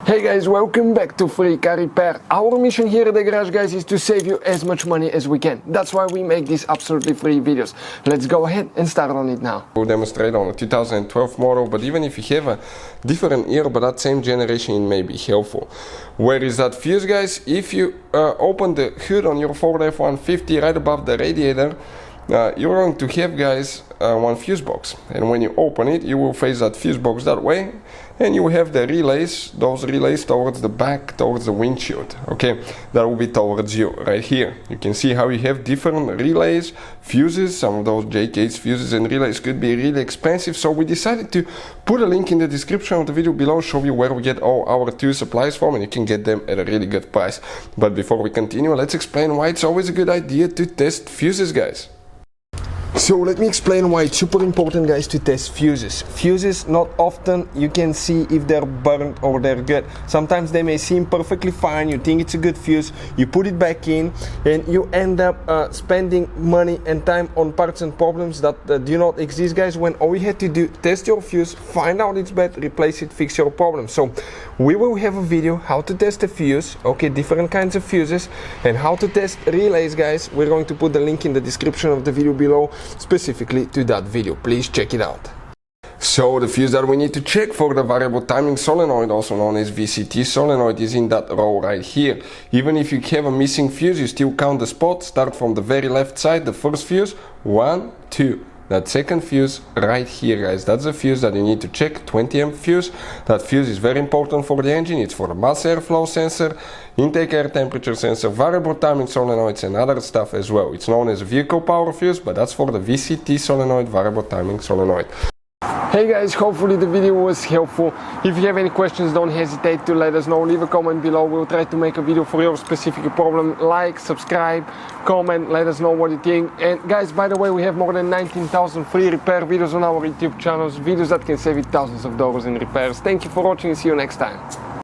Hey guys, welcome back to Free Car Repair. Our mission here at the garage, guys, is to save you as much money as we can. That's why we make these absolutely free videos. Let's go ahead and start on it now. We'll demonstrate on a 2012 model, but even if you have a different year but that same generation, it may be helpful. Where is that fuse, guys? If you open the hood on your Ford F-150 right above the radiator, you're going to have, guys, one fuse box, and when you open it, you will face that fuse box that way, and you have the relays, those relays towards the back, towards the windshield. Okay, that will be towards you right here. You can see how you have different relays, fuses. Some of those JK's fuses and relays could be really expensive, so we decided to put a link in the description of the video below, show you where we get all our tool supplies from, and you can get them at a really good price. But before we continue, let's explain why it's always a good idea to test fuses, guys. So let me explain why it's super important, guys, to test fuses. Fuses, not often you can see if they're burnt or they're good. Sometimes they may seem perfectly fine, you think it's a good fuse, you put it back in, and you end up spending money and time on parts and problems that do not exist, guys, when all you had to do, test your fuse, find out it's bad, replace it, fix your problem. So we will have a video how to test a fuse, okay, different kinds of fuses, and how to test relays, guys. We're going to put the link in the description of the video below, specifically to that video. Please check it out. So the fuse that we need to check for the variable timing solenoid, also known as VCT solenoid, is in that row right here. Even if you have a missing fuse, you still count the spots. Start from the very left side, the first fuse, 1, 2. That second fuse right here, guys, that's the fuse that you need to check, 20 amp fuse. That fuse is very important for the engine. It's for the mass airflow sensor, intake air temperature sensor, variable timing solenoids, and other stuff as well. It's known as a vehicle power fuse, but that's for the VCT solenoid, variable timing solenoid. Hey guys, hopefully the video was helpful. If you have any questions, don't hesitate to let us know. Leave a comment below. We'll try to make a video for your specific problem. Like, subscribe, comment, let us know what you think. And guys, by the way, we have more than 19,000 free repair videos on our YouTube channels, videos that can save you thousands of dollars in repairs. Thank you for watching and see you next time.